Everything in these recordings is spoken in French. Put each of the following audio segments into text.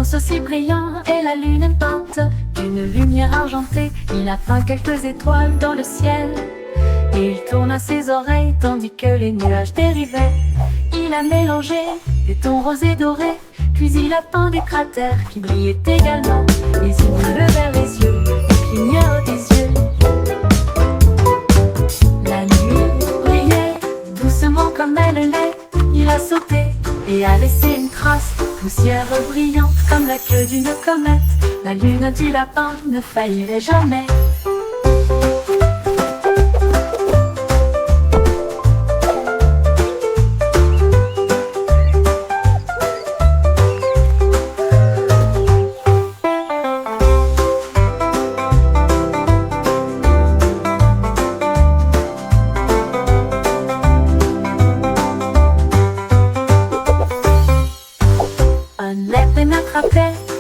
pense aussi brillant et la lune est peinte d'une lumière argentée. Il a peint quelques étoiles dans le ciel et il tourne à ses oreilles tandis que les nuages dérivaient. Il a mélangé des tons rosés dorés, puis il a peint des cratères qui brillaient également. Les yeux bleus vers les yeux, les cligneurs des yeux. La nuit brillait doucement comme elle l'est. Il a sauté et a laissé une trace, poussière brillante comme la queue d'une comète. La lune du lapin ne faillirait jamais.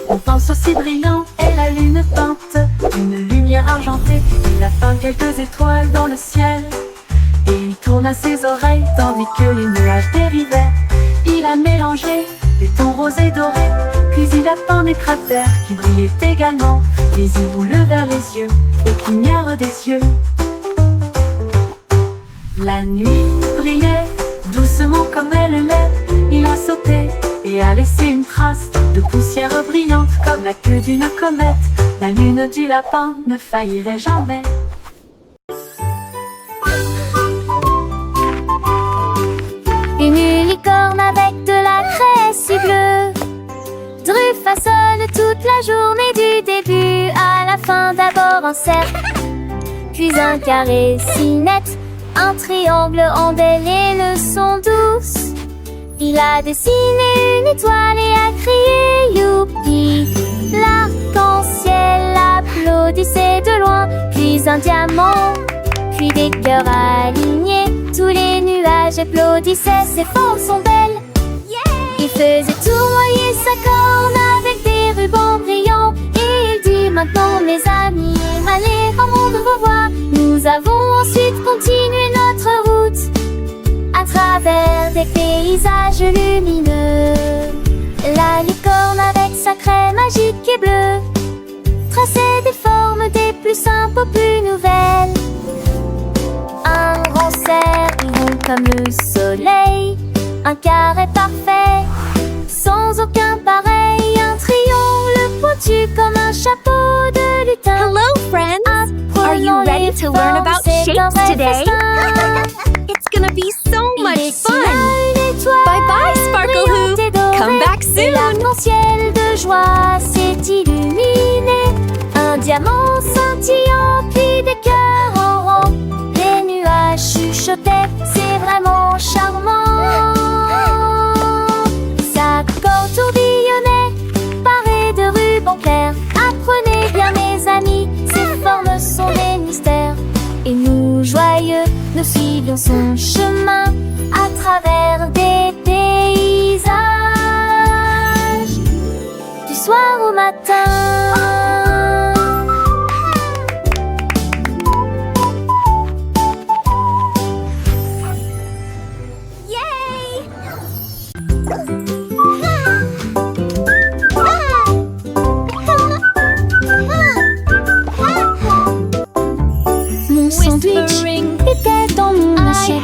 On pense aussi brillant et la lune peinte d'une lumière argentée. Il a peint quelques étoiles dans le ciel et il tourne à ses oreilles tandis que les nuages dérivaient. Il a mélangé des tons rosés dorés, puis il a peint des cratères qui brillaient également. Les yeux bleus vers les yeux, les cligneurs des yeux. La nuit brillait doucement comme elle l'est. Il a sauté et a laissé une trace de poussière brillante comme la queue d'une comète. La lune du lapin ne faillirait jamais. Une licorne avec de la craie si bleue. Dru façonne toute la journée du début à la fin. D'abord un cercle, puis un carré si net, un triangle embellé le son douce. Il a dessiné une étoile et a crié youpi. L'arc-en-ciel applaudissait de loin, puis un diamant, puis des cœurs alignés. Tous les nuages applaudissaient, ses formes sont belles. Il faisait tournoyer sa corne avec des rubans brillants. Et il dit maintenant mes amis, allez, rendons de vos voix. Nous avons ensuite continué notre route à travers des paysages lumineux. La licorne avec sa craie magique et bleue traçait des formes des plus simples aux plus nouvelles. Un grand cercle rond comme le soleil, un carré parfait sans aucun pareil, un triangle pointu comme un chapeau de lutin. Hello, friends! Are you ready to learn about shapes today? It's gonna be so much fun! Bye-bye, Sparkle Hoo! Come back soon! L'arc-en-ciel de joie s'est illuminé. Un diamant scintillant, puis des cœurs en rang. Les nuages chuchotaient, c'est vraiment charmant. Sa corps tourbillonnait, parée de rubans clairs. Apprenez bien mes amis, ces formes sont des mystères. Et nous joyeux, nous suivions son chemin à travers des paysages. Du soir au matin. Mon sandwich était dans mon assiette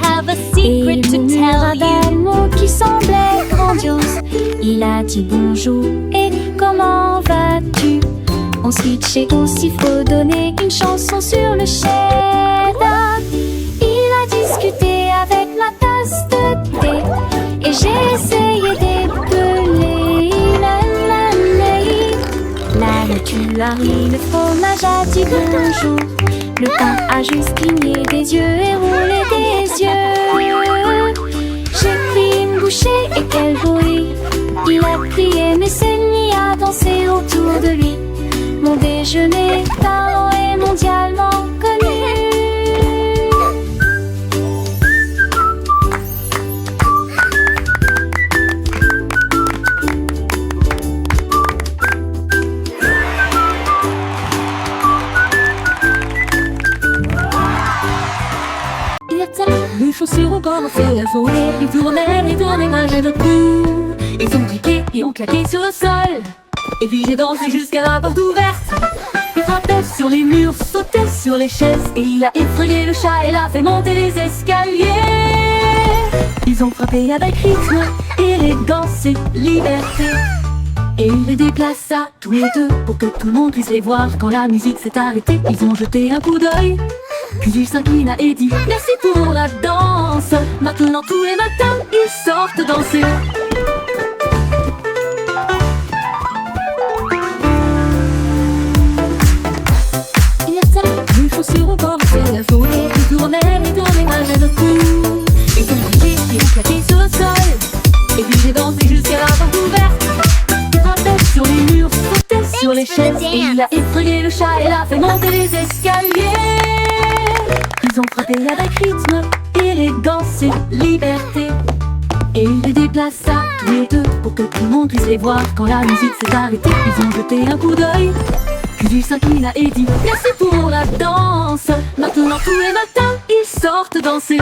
et il murmura d'un mot qui semblait grandiose. Il a dit bonjour et comment vas-tu? Ensuite chez tous il faut donner une chanson sur le cheddar. Il a discuté avec ma tasse de thé et j'ai essayé d'épeler la nature a ri, le fromage a dit bonjour. Le pain a juste cligné des yeux et roulé des yeux. J'ai pris une bouchée et quel bruit! Il a crié mais s'est mis à danser autour de lui. Mon déjeuner parlant est mondialement connu. Les chaussures ont commencé à voler, ils tournaient et tournaient, marchaient de plus. Ils ont cliqué et ont claqué sur le sol. Et puis j'ai dansé jusqu'à la porte ouverte. Il frappait sur les murs, sautait sur les chaises. Et il a effrayé le chat et l'a fait monter les escaliers. Ils ont frappé avec rythme, élégance et liberté. Et il les déplaça tous les deux pour que tout le monde puisse les voir. Quand la musique s'est arrêtée, ils ont jeté un coup d'œil. Puis il s'inclina et dit merci pour la danse. Maintenant tous les matins, ils sortent danser. Les chaussures au bord de la foulée, ils tournaient malgré le coup. Ils ont bougé, ils ont claqué sur le sol. Et puis j'ai dansé jusqu'à la porte ouverte. Il frappait sur les murs, sautait sur les chaises. Et il a effrayé le chat et l'a fait monter les escaliers. Ils ont frappé avec rythme, élégance et liberté. Et il les déplaça tous les deux pour que tout le monde puisse les voir. Quand la musique s'est arrêtée, ils ont jeté un coup d'œil. Puis il s'inclina et dit merci pour la danse. Maintenant tous les matins, ils sortent danser.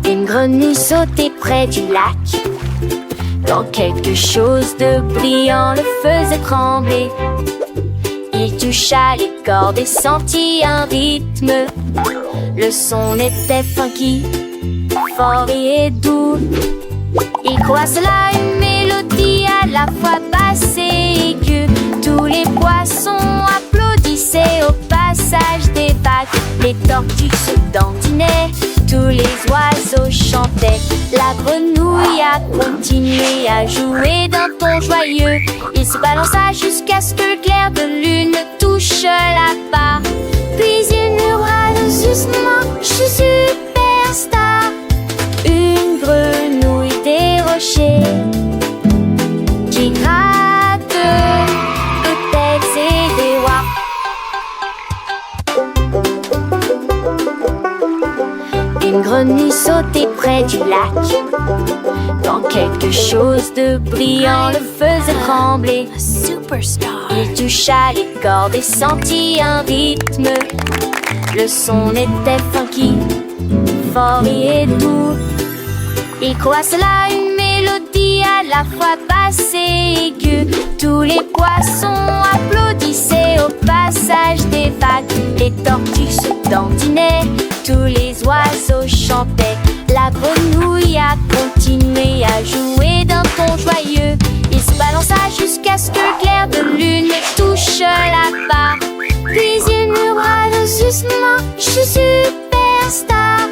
Une grenouille sautait près du lac. Quand quelque chose de brillant le faisait trembler, il toucha les cordes et sentit un rythme. Le son était funky, fort et doux. Il croit cela une mélodie à la fois basse et aiguë. Tous les poissons applaudissaient au passage des vagues. Les tortues se dandinaient, tous les oiseaux chantaient. La grenouille a continué à jouer d'un ton joyeux. Il se balança jusqu'à ce que le clair de lune touche la barre. Puis il murmura doucement, je suis superstar. Une grenouille des rochers qui gratte peut-être des rois. Une grenouille sautait près du lac. Quand quelque chose de brillant le faisait trembler, il toucha les cordes et sentit un rythme. Le son était funky, fort et doux. Il croit cela une mélodie à la fois basse et aiguë. Tous les poissons applaudissaient au passage des vagues. Les tortues se dandinaient, tous les oiseaux chantaient. La grenouille a continué à jouer d'un ton joyeux. Il se balança jusqu'à ce que le clair de lune touche la barre. Puis il murmura doucement, je suis superstar.